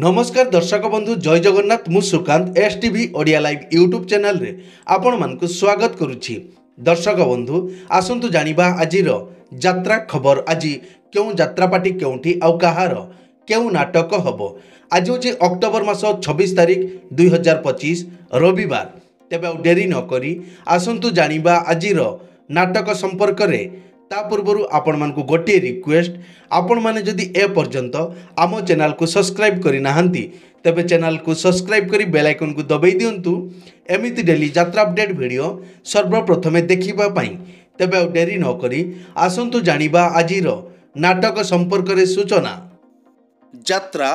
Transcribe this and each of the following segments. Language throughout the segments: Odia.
नमस्कार दर्शक बंधु जय जगन्नाथ मु Sukant STV Odia live YouTube channel रे आपण मानकु स्वागत करुछि। दर्शक बंधु आसंतु जानिबा आजिर यात्रा खबर। आज क्यों यात्रा पार्टी केउठी आउ कहार क्यों नाटक हबो। आज होछि अक्टोबर मास 26 तारिख 2025 रविवार। तेबे आ डेरी न करी आसंतु जानिबा आजिर नाटक संपर्क रे। ता पूर्व आपण मानकु गोटे रिक्वेस्ट, आपण माने जदि ए पर्यंत आम चैनल को सब्सक्राइब करि नाहंती तेबे चैनल को सब्सक्राइब करी बेल आइकन को दबाई दियंतु। एमिति डेली यात्रा अपडेट वीडियो सर्वप्रथमे देखिबा पई। तेबे आ डेरी न करी आसंतु जानिबा आजिर नाटक संपर्क रे सूचना। यात्रा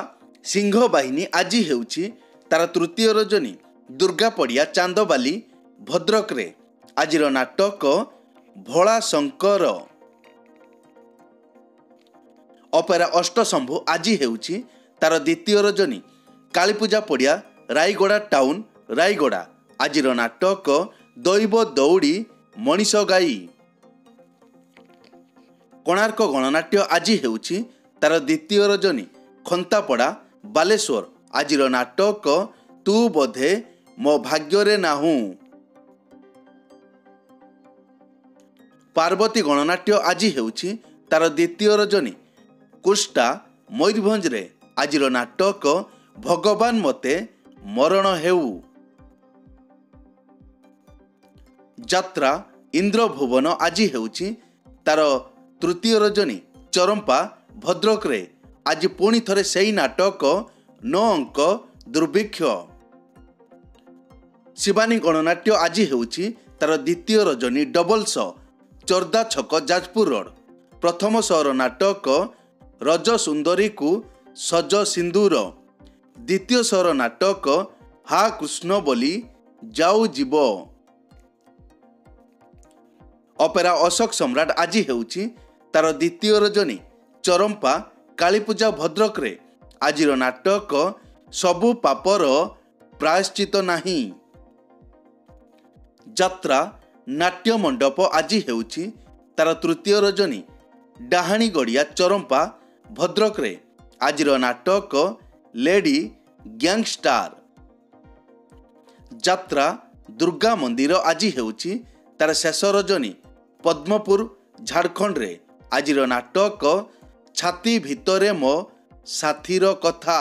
सिंह बाहिनी आज हेउछि तार तृतीय रजनी दुर्गा पड़िया चांदबाली भद्रक रे। आजिर नाटक भोला शंकर। अपेरा अष्टशंभु आज हेउछि तार द्वितीय रजनी कालीपूजा पड़िया रायगड़ा टाउन रायगड़ा। आजिर नाटक दैव दौड़ी मनीष गाई। कोणार्क गणनाट्य आज हेउछि तार द्वितीय रजनी खंतापड़ा बालेश्वर। आजिर नाटक तू बोधे मो भाग्ୟରେ नाहू। पार्वती गणनाट्य आज हेउछि तार द्वितीय रजनी कुष्टा मयूरभंज रे। आजिर नाटक भगवान मते मरण हेउ। यात्रा इंद्रभुवन आज हेउछि तार तृतीय रजनी चरंपा भद्रक रे। आज पुणी थरे सेई नाटक 9 अंक दुर्भिक्ष। शिवानी गणनाट्य आज हेउछि तार द्वितीय रजनी डबल्स चोरदा छक जाजपुर रोड। प्रथम सहर नाटक रज सुंदरी को सज सिंदूर। द्वितीय सहर नाटक हा कृष्ण बोली जाऊ जीव। अपेरा अशोक सम्राट आज हेउछि तार द्वितीय रजनी चरंपा कालीपूजा भद्रक रे। आजिर नाटक सबु पापर प्रायश्चित नाही। यात्रा नाट्य मंडप आज हेउछि तार तृतीय रजनी डाहाणी गड़िया चरंपा भद्रक रे। आजिर नाटक लेडी गैंगस्टार। यात्रा दुर्गा मंदिर आज हेउछि तार शेष रजनी पद्मपुर झारखंड रे। आजिर नाटक छाती भितरे मो साथीर कथा।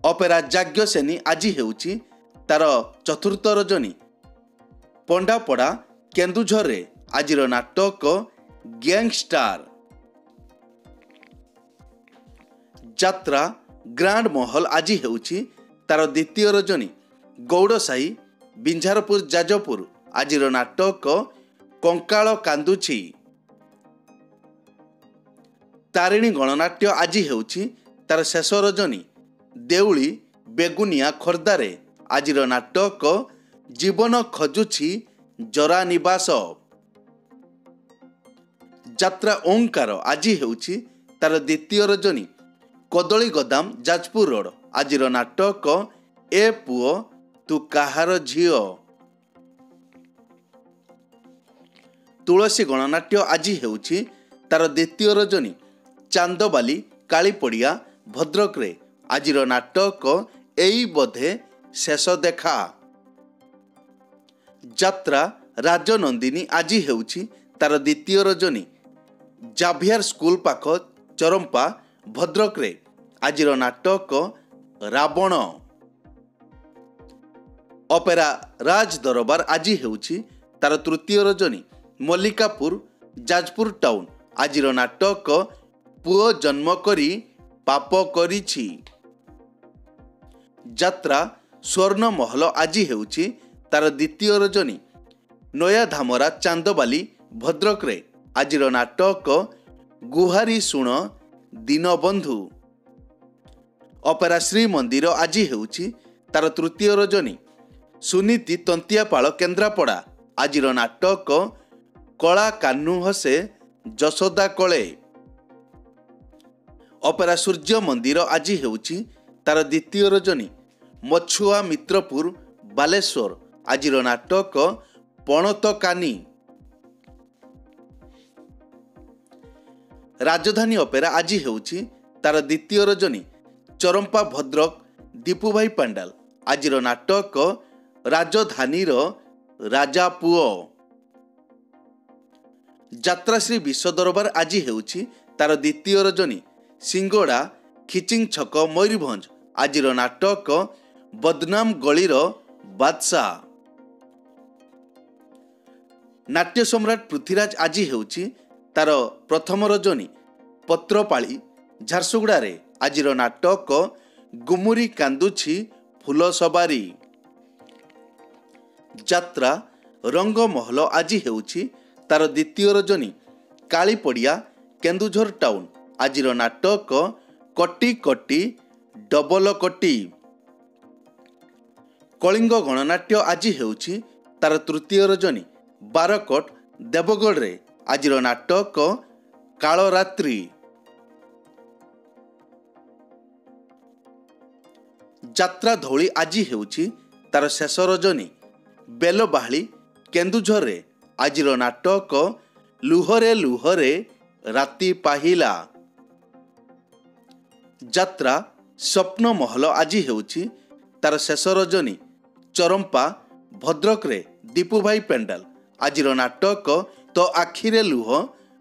अपेरा जाग्ञसेनी आज हेउछि तार चतुर्थ रजनी पंडापड़ा केन्दुझर रे। आजिर नाटक गैंगस्टार। यात्रा ग्रांड महल आज हेउछि तार द्वितीय रजनी गौड़साही बिंझारपुर जाजपुर। आजिर नाटक कंकाल कांदुछि। तारिणी गणनाट्य आज हेउछि तार शेष रजनी देउली बेगुनिया खोर्धा रे। आजिर नाटक जीवन खजुछि जरा निवास। यात्रा ओंकार आज हेउछि तार द्वितीय रजनी कदली गोदाम जाजपुर रोड। आजिर नाटक ए पुओ तू काहार झियो। तुलसी गणनाट्य आज हेउछि तार द्वितीय रजनी चांदबाली कालीपड़िया भद्रक रे। आजिर नाटक एई बोधे शेष देखा। यात्रा राजनंदिनी आज हेउछि तार द्वितीय रजनी जाभियर स्कूल पाख चरंपा भद्रक रे। आजिर नाटक रावण। अपेरा राज दरबार आज हेउछि तार तृतीय रजनी मल्लिकापुर जाजपुर टाउन। आजिर नाटक पुओ जन्म करी पाप करिछि। यात्रा स्वर्ण महल आज हेउछि तार द्वितीय रजनी नया धामरा चांदबाली भद्रक रे। आजिर नाटक गुहारी सुण दीनबंधु। अपेरा श्री मंदिर आज हेउछि तार तृतीय रजनी सुनीति तंतियापाଳ केन्द्रापड़ा। आजिर नाटक कला कान्हू हसे जशोदा कले। अपेरा सूर्य मंदिर आज हेउछि तार द्वितीय रजनी मछुआ मित्रपुर बालेश्वर। आजिर नाटक पणत कानी। राजधानी अपेरा आज हेउछि तार द्वितीय रजनी ଚରମ୍ପା ଭଦ୍ରକ ଦୀପୁଭାଇ ପାଣ୍ଡାଲ ଆଜିର ନାଟକ ରାଜଧାନୀର ରାଜା ପୁଅ। ଯାତ୍ରାଶ୍ରୀ ବିଶ୍ୱ ଦରବାର ଆଜି ହେଉଛି ତାର ଦ୍ୱିତୀୟ ରଜନୀ ସିଙ୍ଗୋଡ଼ା ଖିଚିଂ ଛକ ମୟୂରଭଞ୍ଜ ଆଜିର ନାଟକ ବଦନାମ ଗଳିର ବାଦଶାହ। ନାଟ୍ୟ ସମ୍ରାଟ ପୃଥ୍ୱୀରାଜ ଆଜି ହେଉଛି ତାର ପ୍ରଥମ ରଜନୀ ପତ୍ରପାଳି ଝାରସୁଗୁଡ଼ାରେ ଆଜିର ନାଟକ ଗୁମୁରି କାନ୍ଦୁଛି ଫୁଲ ସବାରି। ଯାତ୍ରା ରଙ୍ଗମହଲ ଆଜି ହେଉଛି ତାର ଦ୍ୱିତୀୟ ରଜନୀ କାଳିପଡ଼ିଆ କେନ୍ଦୁଝର ଟାଉନ ଆଜିର ନାଟକ କଟି କଟି ଡବଲ କଟି। କଳିଙ୍ଗ ଗଣନାଟ୍ୟ ଆଜି ହେଉଛି ତାର ତୃତୀୟ ରଜନୀ ବାରକୋଟ ଦେବଗଡ଼ରେ ଆଜିର ନାଟକ କାଳରାତ୍ରି। ଯାତ୍ରା ଧଉଳି ଆଜି ହେଉଛି ତାର ଶେଷ ରଜନୀ ବେଲବାହାଳି କେନ୍ଦୁଝରରେ ଆଜିର ନାଟକ ଲୁହରେ ଲୁହରେ ରାତି ପାହିଲା। ଯାତ୍ରା ସ୍ୱପ୍ନମହଲ ଆଜି ହେଉଛି ତାର ଶେଷ ରଜନୀ ଚରମ୍ପା ଭଦ୍ରକରେ ଦୀପୁଭାଇ ପେଣ୍ଡାଲ ଆଜିର ନାଟକ ତ ଆଖିରେ ଲୁହ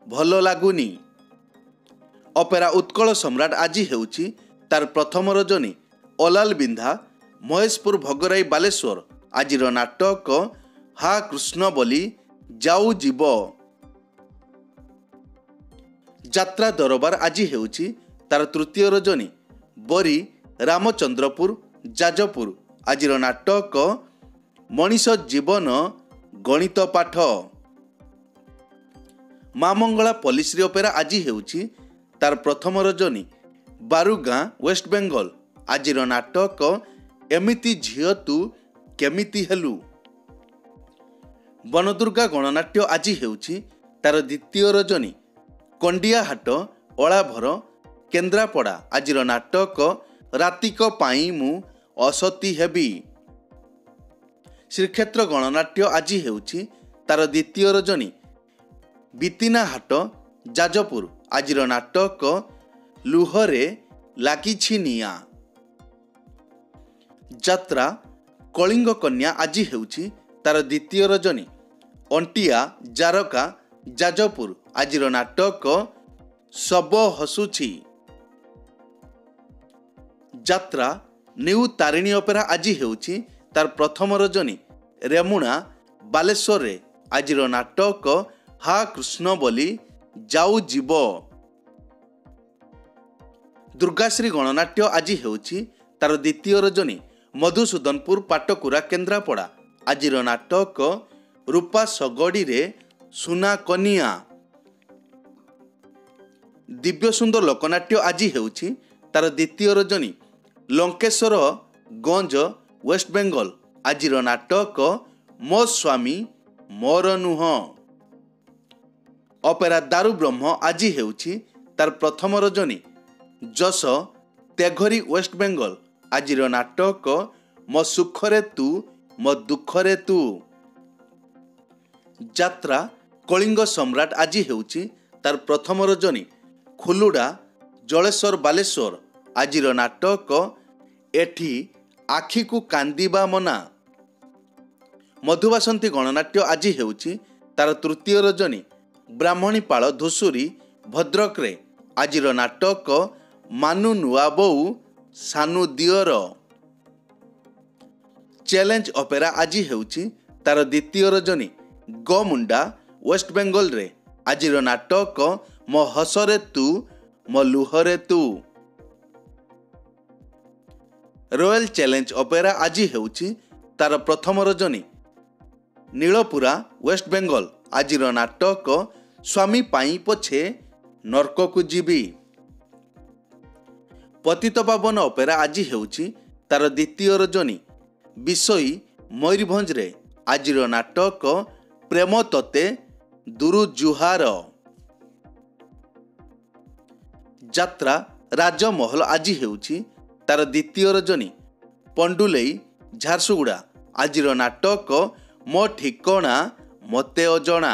ଭଲ ଲାଗୁନି। ଅପେରା ଉତ୍କଳ ସମ୍ରାଟ ଆଜି ହେଉଛି ତାର ପ୍ରଥମ ରଜନୀ ଅଲାଲ ବିନ୍ଧା ମହେଶପୁର ଭଗରାଇ ବାଲେଶ୍ୱର ଆଜିର ନାଟକ ହା କୃଷ୍ଣ ବୋଲି ଯାଉ ଯିବ। ଯାତ୍ରା ଦରବାର ଆଜି ହେଉଛି ତାର ତୃତୀୟ ରଜନୀ ବରୀ ରାମଚନ୍ଦ୍ରପୁର ଯାଜପୁର ଆଜିର ନାଟକ ମଣିଷ ଜୀବନ ଗଣିତ ପାଠ। ମା ମଙ୍ଗଳା ପଲ୍ଲିଶ୍ରୀ ଅପେରା ଆଜି ହେଉଛି ତାର ପ୍ରଥମ ରଜନୀ ବାରୁଗାଁ ୱେଷ୍ଟବେଙ୍ଗଲ ଆଜିର ନାଟକ ଏମିତି ଝିଅ ତୁ କେମିତି ହେଲୁ। ବନଦୁର୍ଗା ଗଣନାଟ୍ୟ ଆଜି ହେଉଛି ତାର ଦ୍ୱିତୀୟ ରଜନୀ କଣ୍ଡିଆହାଟ ଅଳାଭର କେନ୍ଦ୍ରାପଡ଼ା ଆଜିର ନାଟକ ରାତିକ ପାଇଁ ମୁଁ ଅସତୀ ହେବି। ଶ୍ରୀକ୍ଷେତ୍ର ଗଣନାଟ୍ୟ ଆଜି ହେଉଛି ତାର ଦ୍ୱିତୀୟ ରଜନୀ ବିତିନାହାଟ ଯାଜପୁର ଆଜିର ନାଟକ ଲୁହରେ ଲାଗିଛି ନିଆଁ। ଯାତ୍ରା କଳିଙ୍ଗ କନ୍ୟା ଆଜି ହେଉଛି ତାର ଦ୍ୱିତୀୟ ରଜନୀ ଅଣ୍ଟିଆ ଜାରକା ଯାଜପୁର ଆଜିର ନାଟକ ଶବ ହସୁଛି। ଯାତ୍ରା ନ୍ୟୁ ତାରିଣୀ ଅପେରା ଆଜି ହେଉଛି ତାର ପ୍ରଥମ ରଜନୀ ରେମୁଣା ବାଲେଶ୍ୱରରେ ଆଜିର ନାଟକ ହା କୃଷ୍ଣ ବୋଲି ଯାଉ ଯିବ। ଦୁର୍ଗାଶ୍ରୀ ଗଣନାଟ୍ୟ ଆଜି ହେଉଛି ତାର ଦ୍ୱିତୀୟ ରଜନୀ ମଧୁସୂଦନପୁର ପାଟକୁରା କେନ୍ଦ୍ରାପଡ଼ା ଆଜିର ନାଟକ ରୂପା ଶଗଡ଼ିରେ ସୁନା କନିଆ। ଦିବ୍ୟ ସୁନ୍ଦର ଲୋକନାଟ୍ୟ ଆଜି ହେଉଛି ତାର ଦ୍ୱିତୀୟ ରଜନୀ ଲଙ୍କେଶ୍ୱର ଗଞ୍ଜ ୱେଷ୍ଟବେଙ୍ଗଲ ଆଜିର ନାଟକ ମୋ ସ୍ୱାମୀ ମୋର ନୁହଁ। ଅପେରା ଦାରୁ ବ୍ରହ୍ମ ଆଜି ହେଉଛି ତାର ପ୍ରଥମ ରଜନୀ ଯଶ ତେଘରି ୱେଷ୍ଟବେଙ୍ଗଲ ଆଜିର ନାଟକ ମୋ ସୁଖରେ ତୁ ମୋ ଦୁଃଖରେ ତୁ। ଯାତ୍ରା କଳିଙ୍ଗ ସମ୍ରାଟ ଆଜି ହେଉଛି ତାର ପ୍ରଥମ ରଜନୀ ଖୁଲୁଡ଼ା ଜଳେଶ୍ୱର ବାଲେଶ୍ୱର ଆଜିର ନାଟକ ଏଠି ଆଖିକୁ କାନ୍ଦିବା ମନା। ମଧୁବାସନ୍ତୀ ଗଣନାଟ୍ୟ ଆଜି ହେଉଛି ତାର ତୃତୀୟ ରଜନୀ ବ୍ରାହ୍ମଣୀପାଳ ଧୂସୁରୀ ଭଦ୍ରକରେ ଆଜିର ନାଟକ ମାନୁ ନୂଆ ବୋଉ ସାନୁ ଦିଅର। ଚ୍ୟାଲେଞ୍ଜ ଅପେରା ଆଜି ହେଉଛି ତାର ଦ୍ୱିତୀୟ ରଜନୀ ଗମୁଣ୍ଡା ୱେଷ୍ଟବେଙ୍ଗଲରେ ଆଜିର ନାଟକ ମୋ ହସରେ ତୁ ମୋ ଲୁହରେ ତୁ। ରୟାଲ ଚ୍ୟାଲେଞ୍ଜ ଅପେରା ଆଜି ହେଉଛି ତାର ପ୍ରଥମ ରଜନୀ ନୀଳପୁରା ୱେଷ୍ଟବେଙ୍ଗଲ ଆଜିର ନାଟକ ସ୍ୱାମୀ ପାଇଁ ପଛେ ନର୍କକୁ ଯିବି। ପତିତପାବନ ଅପେରା ଆଜି ହେଉଛି ତାର ଦ୍ୱିତୀୟ ରଜନୀ ବିଷୋଇ ମୟୂରଭଞ୍ଜରେ ଆଜିର ନାଟକ ପ୍ରେମ ତତେ ଦୁରୁ ଜୁହାର। ଯାତ୍ରା ରାଜମହଲ ଆଜି ହେଉଛି ତାର ଦ୍ୱିତୀୟ ରଜନୀ ପଣ୍ଡୁଲେଇ ଝାରସୁଗୁଡ଼ା ଆଜିର ନାଟକ ମୋ ଠିକଣା ମୋତେ ଅଜଣା।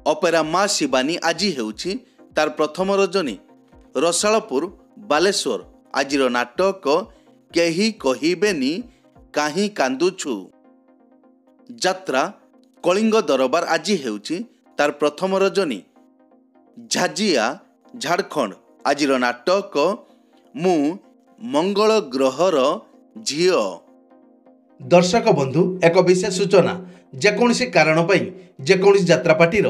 ଅପେରା ମା ଶିବାନୀ ଆଜି ହେଉଛି ତାର ପ୍ରଥମ ରଜନୀ ରସାଳପୁର ବାଲେଶ୍ୱର। ଆଜିର ନାଟକ କେହି କହିବେନି କାହିଁ କାନ୍ଦୁଛୁ। ଯାତ୍ରା କଳିଙ୍ଗ ଦରବାର ଆଜି ହେଉଛି ତାର ପ୍ରଥମ ରଜନୀ। ଝାଜିଆ ଝାଡ଼ଖଣ୍ଡ। ଆଜିର ନାଟକ ମୁଁ ମଙ୍ଗଳ ଗ୍ରହର ଝିଅ। ଦର୍ଶକ ବନ୍ଧୁ, ଏକ ବିଶେଷ ସୂଚନା। ଯେକୌଣସି କାରଣ ପାଇଁ ଯେକୌଣସି ଯାତ୍ରାପାର୍ଟିର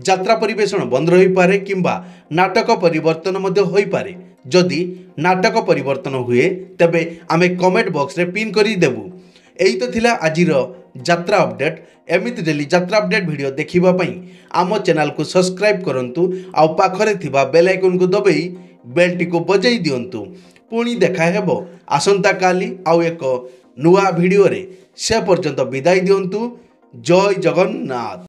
ଯାତ୍ରା ପରିବେଷଣ ବନ୍ଦ ରହିପାରେ କିମ୍ବା ନାଟକ ପରିବର୍ତ୍ତନ ମଧ୍ୟ ହୋଇପାରେ। ଯଦି ନାଟକ ପରିବର୍ତ୍ତନ ହୁଏ ତେବେ ଆମେ କମେଣ୍ଟ ବକ୍ସରେ ପିନ୍ କରି ଦେବୁ। ଏଇ ତ ଥିଲା ଆଜିର ଯାତ୍ରା ଅପଡେଟ୍। ଏମିତି ଡେଲି ଯାତ୍ରା ଅପଡେଟ୍ ଭିଡ଼ିଓ ଦେଖିବା ପାଇଁ ଆମ ଚ୍ୟାନେଲକୁ ସବସ୍କ୍ରାଇବ୍ କରନ୍ତୁ ଆଉ ପାଖରେ ଥିବା ବେଲ୍ ଆଇକନକୁ ଦବାଇ ବେଲ୍ଟିକୁ ବଜାଇ ଦିଅନ୍ତୁ। ପୁଣି ଦେଖା ହେବ ଆସନ୍ତାକାଲି ଆଉ ଏକ ନୂଆ ଭିଡ଼ିଓରେ। ସେ ପର୍ଯ୍ୟନ୍ତ ବିଦାୟ ଦିଅନ୍ତୁ। ଜୟ ଜଗନ୍ନାଥ।